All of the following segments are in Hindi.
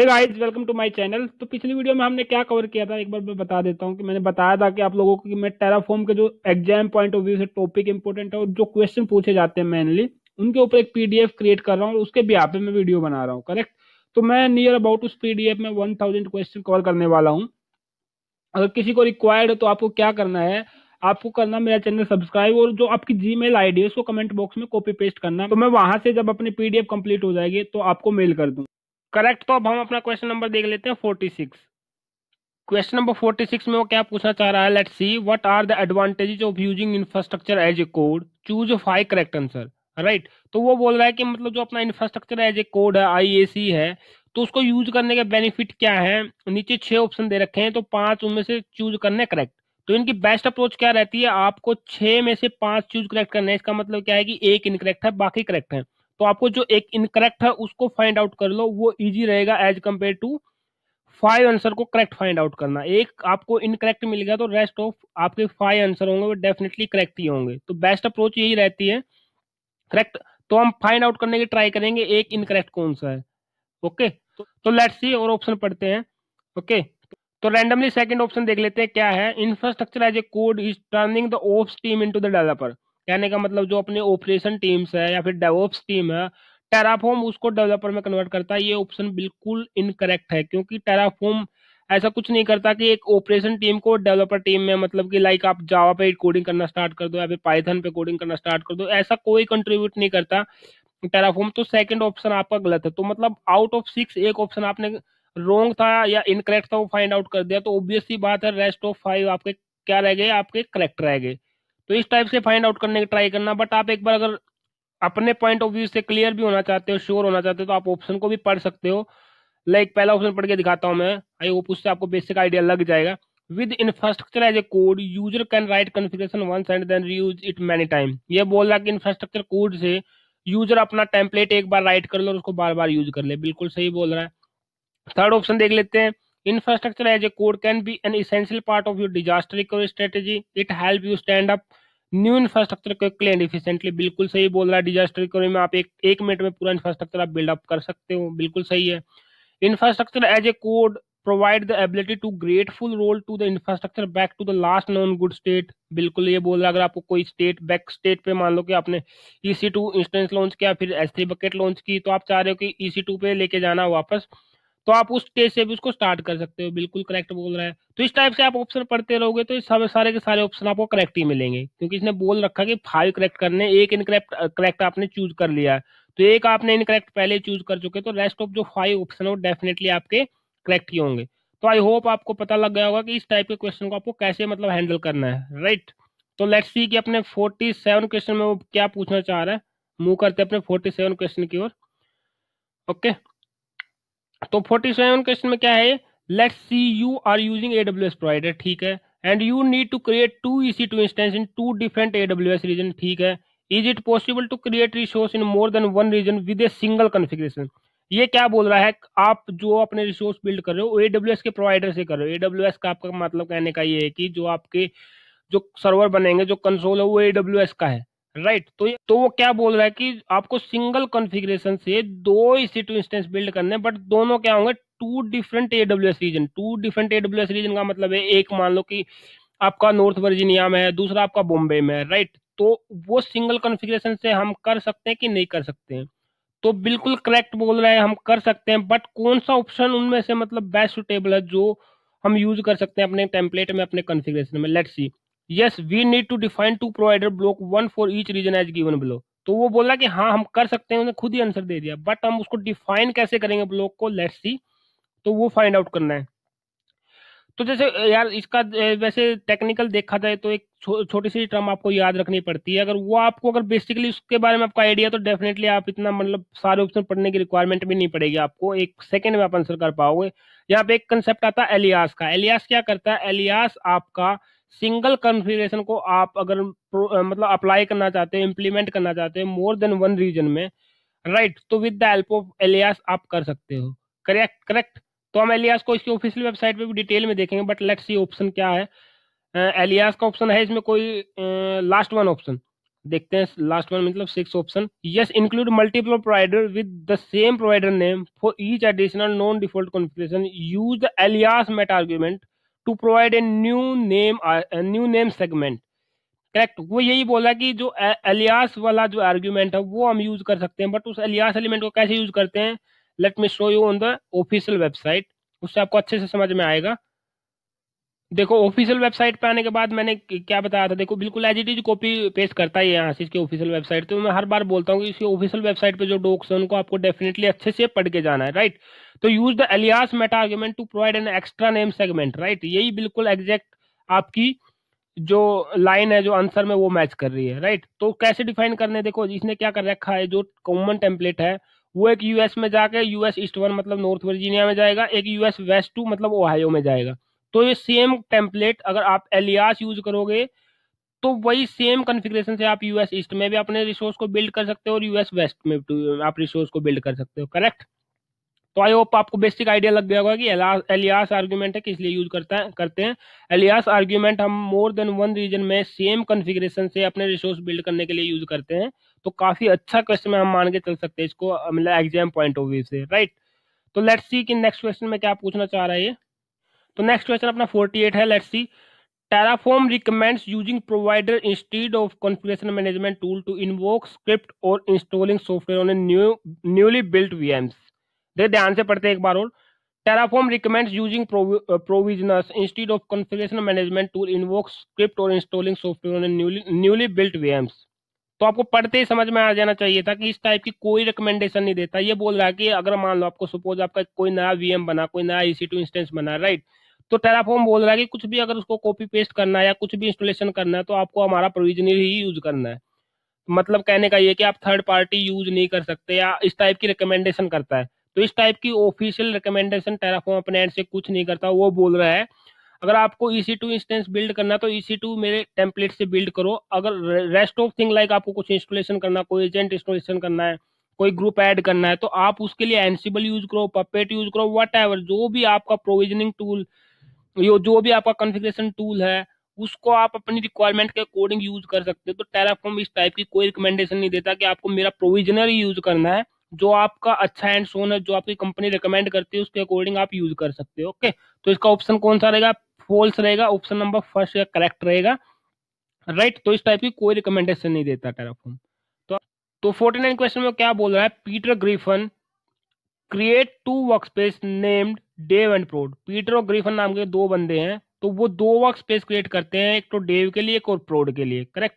Hey guys, welcome to my channel. तो पिछली वीडियो में हमने क्या कवर किया था, एक बार मैं बता देता हूँ कि मैंने बताया था कि आप लोगों को कि मैं टेराफॉर्म के जो एग्जाम पॉइंट ऑफ व्यू से टॉपिक इंपॉर्टेंट है और जो क्वेश्चन पूछे जाते हैं मेनली उनके ऊपर एक पीडीएफ क्रिएट कर रहा हूँ और उसके बिहाफ पे मैं वीडियो बना रहा हूँ। करेक्ट। तो मैं नियर अबाउट उस पीडीएफ में 1000 क्वेश्चन कवर करने वाला हूँ। अगर किसी को रिक्वायर्ड है तो आपको क्या करना है, आपको करना मेरा चैनल सब्सक्राइब और जो आपकी जीमेल आईडी है उसको कमेंट बॉक्स में कॉपी पेस्ट करना, तो मैं वहां से जब अपनी पीडीएफ कंप्लीट हो जाएगी तो आपको मेल कर दूं। करेक्ट। तो अब हम अपना क्वेश्चन नंबर देख लेते हैं 46। क्वेश्चन नंबर 46 में वो क्या पूछना चाह रहा है, let's see what are the advantages of using infrastructure as a code, choose 5 correct answer. Right. तो वो बोल रहा है कि मतलब जो अपना इंफ्रास्ट्रक्चर एज ए कोड है, आईएसी है, तो उसको यूज करने के बेनिफिट क्या है। नीचे 6 ऑप्शन दे रखे हैं तो 5 उनमें से चूज करने करेक्ट। तो इनकी बेस्ट अप्रोच क्या रहती है, आपको 6 में से 5 चूज करेक्ट करना है। इसका मतलब क्या है कि एक इनकरेक्ट है, बाकी करेक्ट है। तो आपको जो एक इनकरेक्ट है उसको फाइंड आउट कर लो, वो इजी रहेगा एज कंपेयर टू 5 आंसर को करेक्ट फाइंड आउट करना। एक आपको इनकरेक्ट मिल गया तो रेस्ट ऑफ आपके 5 आंसर होंगे वो डेफिनेटली करेक्ट ही होंगे। तो बेस्ट अप्रोच यही रहती है, करेक्ट। तो हम फाइंड आउट करने की ट्राई करेंगे एक इनकरेक्ट कौन सा है। ओके। तो लेट्स सी और ऑप्शन पढ़ते हैं। ओके। तो रैंडमली सेकंड ऑप्शन देख लेते हैं क्या है। Infrastructure as a code is turning the ops team into the developer. कहने का मतलब जो अपने ऑपरेशन टीम्स है या फिर डेवऑप्स टीम है, टेराफॉर्म उसको डेवलपर में कन्वर्ट करता है। ये ऑप्शन बिल्कुल इनकरेक्ट है, क्योंकि टेराफॉर्म ऐसा कुछ नहीं करता कि एक ऑपरेशन टीम को डेवलपर टीम में, मतलब कि लाइक आप जावा पे कोडिंग करना स्टार्ट कर दो या फिर पाइथन पे कोडिंग करना स्टार्ट कर दो, ऐसा कोई कंट्रीब्यूट नहीं करता टेराफॉर्म। तो सेकंड ऑप्शन आपका गलत है। तो मतलब आउट ऑफ 6 एक ऑप्शन आपने रोंग था या इनकरेक्ट था वो फाइंड आउट कर दिया, तो ऑब्वियस सी बात है रेस्ट ऑफ 5 आपके क्या रह गए, आपके करेक्ट रह गए। तो इस टाइप से फाइंड आउट करने की ट्राई करना। बट आप एक बार अगर अपने पॉइंट ऑफ व्यू से क्लियर भी होना चाहते हो, श्योर होना चाहते हो, तो आप ऑप्शन को भी पढ़ सकते हो। लाइक पहला ऑप्शन पढ़ के दिखाता हूं मैं, आई होप उससे आपको बेसिक आइडिया लग जाएगा। With infrastructure as a code user can write configuration once and then reuse it many time. ये बोल रहा है कि इंफ्रास्ट्रक्चर कोड से यूजर अपना टेम्पलेट एक बार राइट कर लो और उसको बार बार यूज कर ले। बिल्कुल सही बोल रहा है। थर्ड ऑप्शन देख लेते हैं। Infrastructure as a code can be an essential part of your disaster recovery strategy, it help you stand up new infrastructure quickly and efficiently. बिल्कुल सही बोल रहा है। डिजास्टर रिकवरी में आप एक मिनट में पूरा इंफ्रास्ट्रक्चर आप बिल्डअप कर सकते हो। बिल्कुल सही है। Infrastructure as a code provide the ability to grateful roll to the infrastructure back to the last known good state. बिल्कुल ये बोल रहा है, अगर आपको कोई स्टेट बैक स्टेट पे मान लो कि आपने EC2 इंस्टेंस लॉन्च किया, फिर S3 बकेट लॉन्च की, तो आप चाह रहे हो कि EC2 पे लेके जाना वापस, तो आप उस स्टेज से भी उसको स्टार्ट कर सकते हो। बिल्कुल करेक्ट बोल रहा है। तो इस टाइप से आप ऑप्शन पढ़ते रहोगे तो सब सारे के सारे ऑप्शन आपको करेक्ट ही मिलेंगे, क्योंकि इसने बोल रखा कि 5 करेक्ट करने, एक इनकरेक्ट करेक्ट आपने चूज कर लिया है, तो एक आपने इनकरेक्ट पहले चूज कर चुके, तो रेस्ट ऑफ जो 5 ऑप्शन है वो डेफिनेटली आपके करेक्ट ही होंगे। तो आई होप आपको पता लग गया होगा कि इस टाइप के क्वेश्चन को आपको कैसे मतलब हैंडल करना है। राइट। तो लेट्स सी कि अपने 47 क्वेश्चन में वो क्या पूछना चाह रहा है। मूव करते हैं अपने 47 क्वेश्चन की ओर। ओके। तो 47 क्वेश्चन में क्या है, let's see you are using AWS provider, ठीक है, and you need to create 2 EC2 instance in 2 different AWS region, ठीक है। Is it possible to create resource in more than 1 region with a single configuration. ये क्या बोल रहा है, आप जो अपने रिसोर्स बिल्ड कर रहे हो AWS के प्रोवाइडर से कर रहे हो। AWS का आपका मतलब कहने का ये है कि जो आपके जो सर्वर बनेंगे, जो कंसोल है, वो AWS का है। राइट। तो वो क्या बोल रहा है कि आपको सिंगल कॉन्फ़िगरेशन से 2 EC2 इंस्टेंस बिल्ड करने, बट दोनों क्या होंगे, 2 different AWS region. 2 different AWS region का मतलब है, एक मान लो कि आपका नॉर्थ वर्जीनिया में है, दूसरा आपका बॉम्बे में है। राइट। तो वो सिंगल कॉन्फ़िगरेशन से हम कर सकते हैं कि नहीं कर सकते हैं। तो बिल्कुल करेक्ट बोल रहे हैं, हम कर सकते हैं। बट कौन सा ऑप्शन उनमें से मतलब बेस्ट सुटेबल है जो हम यूज कर सकते हैं अपने टेम्पलेट में, अपने कॉन्फ़िगरेशन में। Let's see. Yes we need to define 2 provider block, 1 for each region as given below. तो वो बोला कि हाँ हम कर सकते हैं, उन्होंने खुद ही आंसर दे दिया, बट हम उसको डिफाइन कैसे करेंगे ब्लॉक को, लेट्स सी। तो वो फाइंड आउट करना है। तो जैसे यार इसका वैसे टेक्निकल देखा जाए तो एक छोटी सी टर्म आपको याद रखनी पड़ती है। अगर वो आपको, अगर बेसिकली उसके बारे में आपका आइडिया, तो डेफिनेटली आप इतना मतलब सारे ऑप्शन पढ़ने की रिक्वायरमेंट भी नहीं पड़ेगी आपको, एक सेकंड में आप आंसर कर पाओगे। यहाँ पे एक कंसेप्ट आता है एलियास का। एलियास क्या करता है, एलियास आपका सिंगल कॉन्फ़िगरेशन को आप अगर मतलब अप्लाई करना चाहते हो, इम्प्लीमेंट करना चाहते हो मोर देन 1 रीजन में, राइट, तो with the help of alias आप कर सकते हो। Correct correct. तो हम एलियास को इसकी ऑफिशियल वेबसाइट पे भी डिटेल में देखेंगे, बट लेट्स सी ऑप्शन क्या है। एलियास का ऑप्शन है इसमें कोई लास्ट वन ऑप्शन, देखते हैं लास्ट वन मतलब 6 option. Yes, include multiple provider with the same provider name for each additional non default configuration, use the alias meta argument to provide a new name segment. Correct, वो यही बोला कि जो एलियास वाला जो आर्ग्यूमेंट है वो हम यूज कर सकते हैं, बट उस एलियास एलिमेंट को कैसे यूज करते हैं, late me show you on the official website, उससे आपको अच्छे से समझ में आएगा। देखो ऑफिशियल वेबसाइट पे आने के बाद मैंने क्या बताया था, देखो बिल्कुल as it is copy paste करता है यहाँ से इसके ऑफिशियल वेबसाइट। तो मैं हर बार बोलता हूँ कि इसकी ऑफिशियल वेबसाइट पे जो डॉक्स है उनको आपको डेफिनेटली अच्छे से पढ़ के जाना है, राइट। तो use the alias meta argument to provide an extra name segment, right, यही बिल्कुल एग्जैक्ट आपकी जो लाइन है जो आंसर में वो मैच कर रही है, राइट। तो कैसे डिफाइन करने, देखो इसने क्या कर रखा है, जो कॉमन टेम्पलेट है वो एक यूएस में जाके यूएस ईस्ट 1 मतलब नॉर्थ वर्जीनिया में जाएगा, एक यूएस वेस्ट 2 मतलब ओहायो में जाएगा। तो ये सेम टेम्पलेट अगर आप एलियास यूज करोगे तो वही सेम कॉन्फ़िगरेशन से आप यूएस ईस्ट में भी अपने रिसोर्स को बिल्ड कर सकते हो और यूएस वेस्ट में भी आप रिसोर्स को बिल्ड कर सकते हो, करेक्ट। तो आई होप आपको बेसिक आइडिया लग गया होगा कि एलियास आर्ग्यूमेंट है किस लिए यूज करते हैं। एलियास आर्ग्यूमेंट हम मोर देन वन रीजन में सेम कॉन्फ़िगरेशन से अपने रिसोर्स बिल्ड करने के लिए यूज करते हैं। तो काफी अच्छा क्वेश्चन हम मान के चल सकते हैं इसको, मतलब एग्जाम पॉइंट ऑफ व्यू से, राइट। तो लेट्स सी कि नेक्स्ट क्वेश्चन में क्या पूछना चाह रहा है ये। तो नेक्स्ट क्वेश्चन अपना 48 है, let's C. Terraform recommends using provider instead of configuration management tool to invoke script or installing software on a newly built VMs। देख ध्यान से पढ़ते हैं एक बार और। Terraform recommends using provisioners instead of configuration management tool invoke script or installing software on a newly built VMs। तो आपको पढ़ते ही समझ में आ जाना चाहिए था कि इस टाइप की कोई रिकमेंडेशन नहीं देता। ये बोल रहा है कि अगर मान लो आपको सपोज आपका कोई नया वीएम बना, कोई नया EC2 इंस्टेंस बना, राइट, तो टेराफॉर्म बोल रहा है कि कुछ भी अगर उसको कॉपी पेस्ट करना है या कुछ भी इंस्टॉलेशन करना है तो आपको हमारा प्रोविजनर ही यूज करना है। मतलब कहने का ये कि आप थर्ड पार्टी यूज नहीं कर सकते या इस टाइप की रिकमेंडेशन करता है। तो इस टाइप की ऑफिशियल रिकमेंडेशन टेराफॉर्म अपने एंड से कुछ नहीं करता। वो बोल रहा है अगर आपको EC2 इंस्टेंस बिल्ड करना तो EC2 मेरे टेम्पलेट से बिल्ड करो। अगर रेस्ट ऑफ थिंग लाइक आपको कुछ इंस्टॉलेशन करना, कोई एजेंट इंस्टॉलेशन करना है, कोई ग्रुप ऐड करना है, तो आप उसके लिए एंसिबल यूज करो, पपेट यूज करो, वट एवर, जो भी आपका प्रोविजनिंग टूल, जो भी आपका कॉन्फ़िगरेशन टूल है उसको आप अपनी रिक्वायरमेंट के अकॉर्डिंग यूज कर सकते हो। तो टेराफॉर्म इस टाइप की कोई रिकमेंडेशन नहीं देता कि आपको मेरा प्रोविजनर ही यूज करना है। जो आपका अच्छा एंड सोन है, जो आपकी कंपनी रिकमेंड करती है उसके अकॉर्डिंग आप यूज कर सकते हो। ओके, तो इसका ऑप्शन कौन सा रहेगा, फॉल्स रहेगा, ऑप्शन नंबर फर्स्ट या करेक्ट रहेगा, राइट। तो इस टाइप की कोई रिकमेंडेशन नहीं देता टेराफॉर्म। तो 49 क्वेश्चन में क्या बोल रहा है, Peter Griffin create two workspace named dev and prod. Peter और ग्रिफन नाम के दो बंदे हैं, तो वो दो वर्कस्पेस क्रिएट करते हैं, एक तो डेव के लिए एक और प्रोड के लिए, करेक्ट।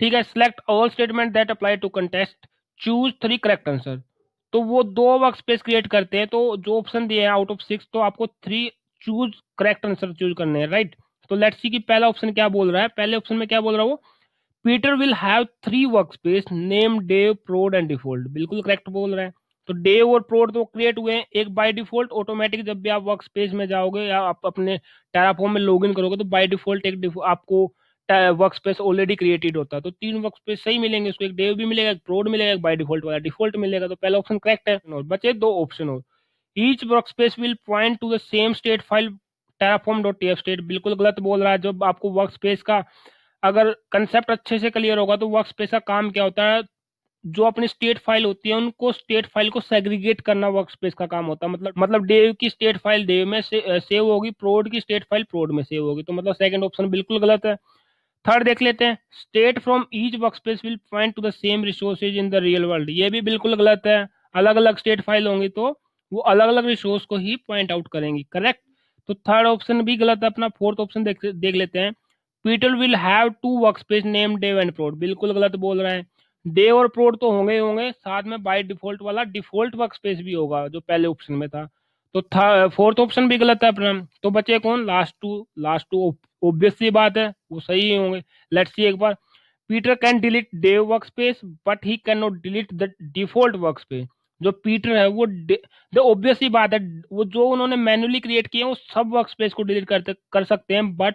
ठीक है, select all statement that apply to contest, choose 3 correct answer. तो वो दो वर्कस्पेस क्रिएट करते हैं, तो जो ऑप्शन दिए हैं आउट ऑफ 6 तो आपको 3 चूज करेक्ट आंसर चूज करने हैं, राइट। तो लेट्स सी कि पहला ऑप्शन क्या बोल रहा है। पहले ऑप्शन में क्या बोल रहा है वो, Peter will have 3 workspace name dev prod and default, बिल्कुल करेक्ट बोल रहा है। तो डेव और प्रोड तो क्रिएट हुए हैं, एक बाय डिफॉल्ट ऑटोमेटिक जब भी आप वर्कस्पेस में जाओगे या आप अपने टेराफॉर्म में लॉगिन करोगे तो बाय डिफॉल्ट एक आपको वर्कस्पेस ऑलरेडी क्रिएटेड होता है। तो 3 वर्कस्पेस सही मिलेंगे उसको, एक डेव भी मिलेगा, एक प्रोड मिलेगा, एक बाय डिफॉल्ट वाला डिफॉल्ट मिलेगा। तो पहला ऑप्शन करेक्ट है। और बचे 2 ऑप्शन और। Each workspace will point two the same state file terraform.tf state, बिल्कुल गलत बोल रहा है। जब आपको वर्कस्पेस का अगर कंसेप्ट अच्छे से क्लियर होगा तो वर्कस्पेस का काम क्या होता है, जो अपनी स्टेट फाइल होती है उनको स्टेट फाइल को सेग्रीगेट करना वर्कस्पेस का काम होता है। मतलब डेव की स्टेट फाइल डेव में सेव होगी, प्रोड की स्टेट फाइल प्रोड में सेव होगी। तो मतलब सेकंड ऑप्शन बिल्कुल गलत है। थर्ड देख लेते हैं, state from each workspace will point two the same resources in the real world, ये भी बिल्कुल गलत है। अलग अलग स्टेट फाइल होंगी तो वो अलग अलग रिसोर्स को ही पॉइंट आउट करेंगी, करेक्ट। तो थर्ड ऑप्शन भी गलत है अपना। फोर्थ ऑप्शन देख लेते हैं, Peter will have 2 workspace name dev and prod, बिल्कुल गलत बोल रहा है। डेव और प्रोड तो होंगे ही होंगे, साथ में बाय डिफॉल्ट वाला डिफॉल्ट वर्कस्पेस भी होगा जो पहले ऑप्शन में था। तो फोर्थ ऑप्शन भी गलत है अपना। तो बचे कौन, लास्ट टू ऑब्वियस सी बात है वो सही ही होंगे। लेट्स सी एक बार, Peter can delete dev workspace but he can not delete the default workspace. जो पीटर है वो ऑब्वियस सी बात है, वो जो उन्होंने मैन्युअली क्रिएट किए हैं वो सब वर्कस्पेस को डिलीट कर सकते हैं, बट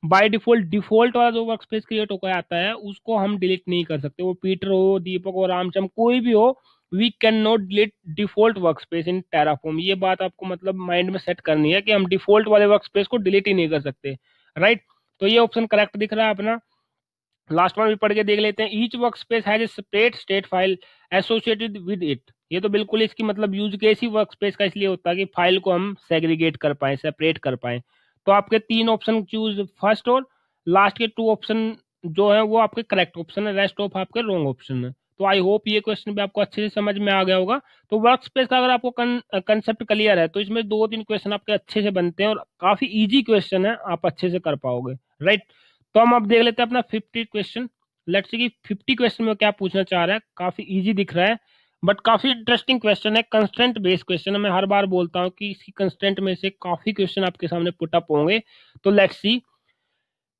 बाय डिफॉल्ट वाला जो वर्कस्पेस क्रिएट होकर आता है उसको हम डिलीट नहीं कर सकते। वो पीटर हो, दीपक हो, रामचंद, कोई भी हो, we can not delete default workspace in Terraform. ये बात आपको मतलब माइंड में सेट करनी है कि हम डिफॉल्ट वाले वर्कस्पेस को डिलीट ही नहीं कर सकते, राइट। तो ये ऑप्शन करेक्ट दिख रहा है अपना। लास्ट वन भी पढ़ के देख लेते हैं। Each work space has a separate state file associated with it. ये तो बिल्कुल इसकी मतलब यूज केस ही वर्क स्पेस का इसलिए होता है कि फाइल को हम सेग्रीगेट कर पाए, सेपरेट कर पाए। तो आपके 3 ऑप्शन चूज फर्स्ट और लास्ट के 2 ऑप्शन जो है वो आपके करेक्ट ऑप्शन है, रेस्ट ऑफ आपके रॉन्ग ऑप्शन है। तो आई होप ये क्वेश्चन भी आपको अच्छे से समझ में आ गया होगा। तो वर्क स्पेस का अगर आपको कंसेप्ट क्लियर है तो इसमें 2-3 क्वेश्चन आपके अच्छे से बनते हैं और काफी इजी क्वेश्चन है, आप अच्छे से कर पाओगे, राइट। तो हम अब देख लेते हैं अपना 50 क्वेश्चन। लेट्स सी कि 50 क्वेश्चन में क्या पूछना चाह रहा है। काफी इजी दिख रहा है बट काफी इंटरेस्टिंग क्वेश्चन है, कंस्ट्रेंट बेस्ड क्वेश्चन है। मैं हर बार बोलता हूँ कि इसी कंस्ट्रेंट में से काफी क्वेश्चन आपके सामने पुट अप होंगे। तो let's see.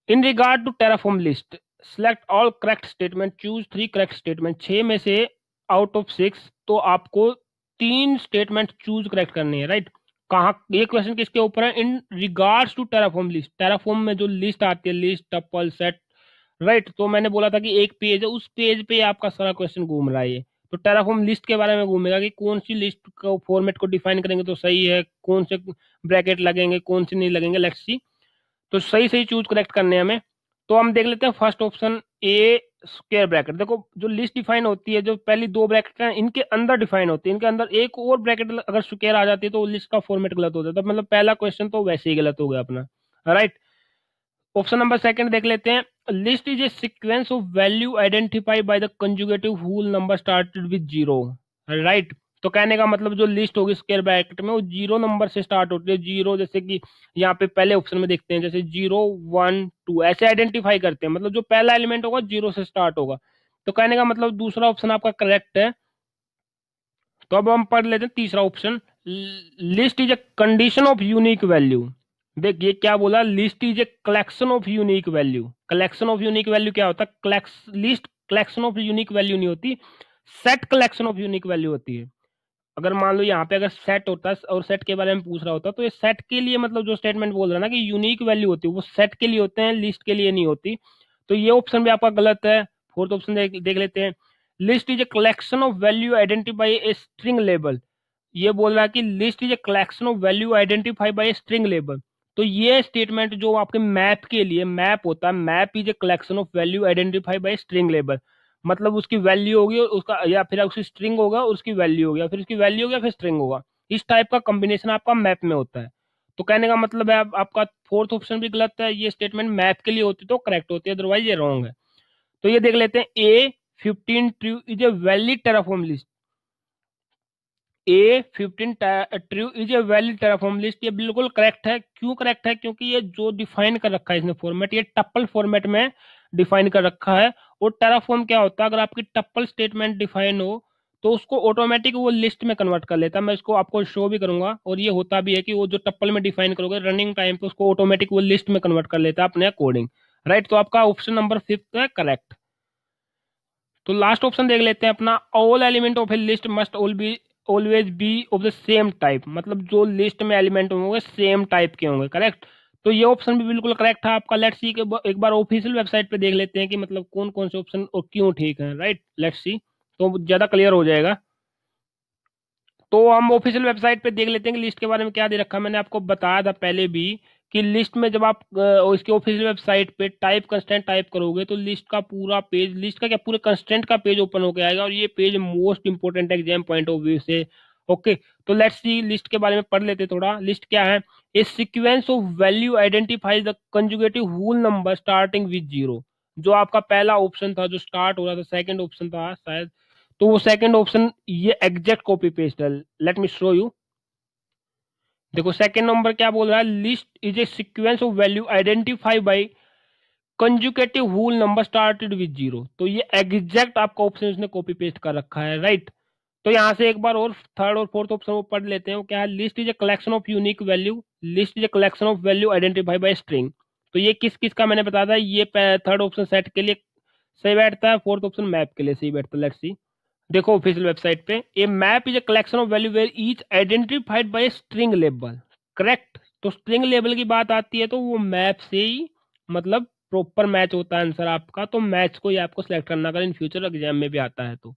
In regard to Terraform list select all correct statement, choose 3 correct statement. 6 में से आउट ऑफ 6 तो आपको 3 स्टेटमेंट चूज करेक्ट करनी है, राइट। कहाँ ये क्वेश्चन किसके ऊपर है? In regards to Terraform list. Terraform में जो लिस्ट आती है, लिस्ट, टपल, सेट, राइट। तो मैंने बोला था कि एक पेज है, उस पेज पे आपका सारा क्वेश्चन घूम रहा है ये। तो टेराफॉर्म लिस्ट के बारे में घूमेगा कि कौन सी लिस्ट को फॉर्मेट को डिफाइन करेंगे तो सही है, कौन से ब्रैकेट लगेंगे, कौन से नहीं लगेंगे। Let's see. तो सही सही चूज करेक्ट करने हैं हमें। तो हम देख लेते हैं first option A square bracket. देखो जो लिस्ट डिफाइन होती है, जो पहली 2 ब्रैकेट हैं इनके अंदर डिफाइन होती है, इनके अंदर एक और ब्रैकेट अगर स्क्वायर आ जाती है तो लिस्ट का फॉर्मेट गलत हो जाता है। मतलब पहला क्वेश्चन तो वैसे ही गलत हो गया अपना, राइट। ऑप्शन नंबर सेकंड देख लेते हैं। List is a sequence of value identified by the conjugative whole number started with 0, right. तो कहने का मतलब जो लिस्ट होगी स्क्वायर ब्रैकेट में वो 0 नंबर से स्टार्ट होती है। 0 जैसे कि यहाँ पे पहले ऑप्शन में देखते हैं, जैसे 0 1 2 ऐसे आइडेंटिफाई करते हैं, मतलब जो पहला एलिमेंट होगा 0 से स्टार्ट होगा। तो कहने का मतलब दूसरा ऑप्शन आपका करेक्ट है। तो अब हम पढ़ लेते हैं तीसरा option. List is a condition of unique value. देखिए क्या बोला, list is a collection of unique value. Collection of unique value क्या होता है? List collection of unique value नहीं होती, set collection of unique value होती है। अगर मान लो यहाँ पे अगर सेट होता है और सेट के बारे में पूछ रहा होता तो ये सेट के लिए मतलब जो स्टेटमेंट बोल रहा है ना कि यूनिक वैल्यू होती है वो सेट के लिए होते हैं, लिस्ट के लिए नहीं होती। तो ये ऑप्शन भी आपका गलत है। फोर्थ ऑप्शन देख लेते हैं। List is a collection of value identify a string label. ये बोल रहा है कि list is a collection of value identify bye string label. तो ये स्टेटमेंट जो आपके मैप के लिए, मैप होता है, map is a collection of value identify bye string label. मतलब उसकी वैल्यू होगी और उसका, या फिर उसकी स्ट्रिंग होगा और उसकी वैल्यू होगी, या फिर उसकी वैल्यू होगी या फिर स्ट्रिंग होगा। इस टाइप का कॉम्बिनेशन आपका मैप में होता है। तो कहने का मतलब है आपका फोर्थ ऑप्शन भी गलत है। ये स्टेटमेंट मैप के लिए होती तो करेक्ट होती है, अदरवाइज ये रॉन्ग है। तो ये देख लेते हैं। A15 true is a valid Terraform list. A15 true is a valid Terraform list. ये बिल्कुल करेक्ट है। क्यों करेक्ट है? क्योंकि ये जो डिफाइन कर रखा है इसने फॉर्मेट, ये टप्पल फॉर्मेट में डिफाइन कर रखा है। और टेराफॉर्म क्या होता है, अगर आपकी टप्पल स्टेटमेंट डिफाइन हो तो उसको ऑटोमेटिक वो लिस्ट में कन्वर्ट कर लेता है। मैं इसको आपको शो भी करूंगा, और ये होता भी है कि वो जो टप्पल में डिफाइन करोगे रनिंग टाइम पे उसको ऑटोमेटिक वो लिस्ट में कन्वर्ट कर लेता है अपने अकॉर्डिंग, राइट। तो आपका ऑप्शन नंबर 5 है करेक्ट। तो लास्ट ऑप्शन देख लेते हैं अपना। All element of A list must always be of the same type. मतलब जो लिस्ट में एलिमेंट होंगे सेम टाइप के होंगे, करेक्ट। तो ये ऑप्शन भी बिल्कुल करेक्ट है आपका। लेट्स सी एक बार ऑफिशियल वेबसाइट पे देख लेते हैं कि मतलब कौन कौन से ऑप्शन और क्यों ठीक है, राइट। लेट्स सी, तो ज्यादा क्लियर हो जाएगा। तो हम ऑफिशियल वेबसाइट पे देख लेते हैं कि लिस्ट के बारे में क्या दे रखा है। मैंने आपको बताया था पहले भी कि लिस्ट में जब आप इसके ऑफिशियल वेबसाइट पे टाइप कंस्टेंट टाइप करोगे तो लिस्ट का पूरा पेज, लिस्ट का क्या पूरे कंस्टेंट का पेज ओपन होकर आएगा, और ये पेज मोस्ट इंपोर्टेंट है एग्जाम पॉइंट ऑफ व्यू से। ओके, तो लेट्स सी लिस्ट के बारे में पढ़ लेते थोड़ा। लिस्ट क्या है? A sequence of value identifies the conjugative whole number starting with 0। जो आपका पहला ऑप्शन था जो स्टार्ट हो रहा था, सेकंड ऑप्शन था शायद, तो वो सेकंड ऑप्शन ये एग्जैक्ट कॉपी पेस्ट है। Let me show you. देखो सेकंड नंबर क्या बोल रहा है, list is a sequence of value identify by conjugative whole number started with 0। तो ये एग्जैक्ट आपका ऑप्शन इसने कॉपी पेस्ट कर रखा है, राइट। तो यहाँ से एक बार और थर्ड और फोर्थ ऑप्शन वो पढ़ लेते हैं। वो क्या है? List is a collection of unique value, list is a collection of value identify bye string. तो ये किस किस का मैंने बताया था, ये थर्ड ऑप्शन सेट के लिए सही बैठता है, फोर्थ ऑप्शन मैप के लिए सही बैठता है। Let's see. देखो ऑफिशियल वेबसाइट पे, a map is a collection of value where each identified by string label, correct. तो स्ट्रिंग लेबल की बात आती है तो वो मैप से ही मतलब प्रॉपर मैच होता है आंसर आपका। तो मैच को ही आपको सिलेक्ट करना अगर इन फ्यूचर एग्जाम में भी आता है तो,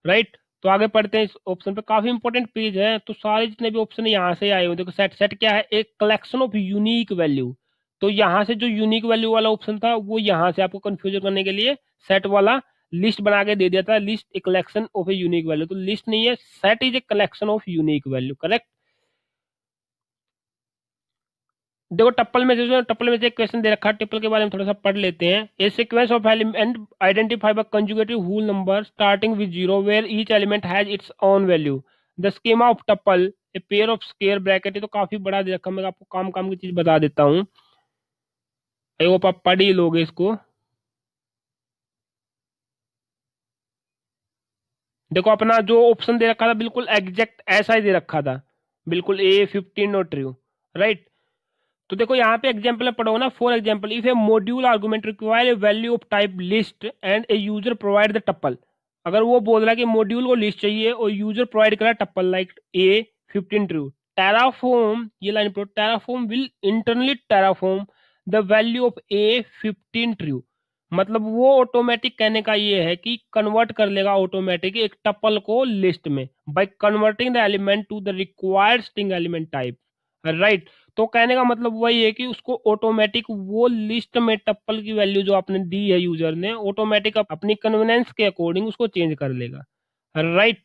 राइट। तो आगे पढ़ते हैं इस ऑप्शन पे। काफी इंपॉर्टेंट पेज है, तो सारे जितने भी ऑप्शन यहाँ से आए हुए देखो। सेट, सेट क्या है? एक कलेक्शन ऑफ यूनिक वैल्यू। तो यहाँ से जो यूनिक वैल्यू वाला ऑप्शन था वो यहाँ से आपको कंफ्यूजन करने के लिए सेट वाला लिस्ट बना के दे दिया था, list A collection of a unique value. तो लिस्ट नहीं है, set is a collection of unique value, correct. देखो टप्पल में से एक क्वेश्चन दे रखा है, टप्पल के बारे में थोड़ा सा पढ़ लेते हैं। A sequence of element identify by conjugative whole number starting with zero where each element has its own value, the schema of tuple a pair of square bracket. ये तो काफी बड़ा दे रखा है, मैं आपको काम काम की चीज बता देता हूँ, आई होप आप पढ़ ही लोगे इसको। देखो अपना जो ऑप्शन दे रखा था बिल्कुल एग्जैक्ट ऐसा ही दे रखा था, बिल्कुल A15 नॉट ट्रू, राइट। तो देखो यहाँ पे एग्जाम्पल में पढ़ोगे ना, for example if a module argument require a value of type list and a user provide the tuple. अगर वो बोल रहा है कि मॉड्यूल को लिस्ट चाहिए और यूजर प्रोवाइड करा टप्पल लाइक A15 ट्रू, टेराफॉर्म, ये लाइन पढ़ो, Terraform will internally Terraform the value of A15 true. मतलब वो ऑटोमेटिक कहने का ये है कि कन्वर्ट कर लेगा ऑटोमेटिक एक टप्पल को लिस्ट में by converting the element to the required string element type, right. तो कहने का मतलब वही है कि उसको ऑटोमेटिक वो लिस्ट में टप्पल की वैल्यू जो आपने दी है यूजर ने, ऑटोमेटिक अपनी कन्वीनियंस के अकॉर्डिंग उसको चेंज कर लेगा, राइट।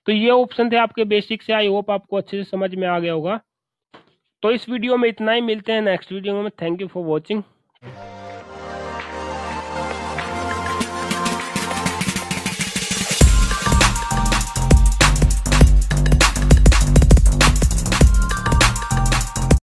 तो ये ऑप्शन थे आपके बेसिक से, आई होप आपको अच्छे से समझ में आ गया होगा। तो इस वीडियो में इतना ही, मिलते हैं नेक्स्ट वीडियो में। Thank you for watching.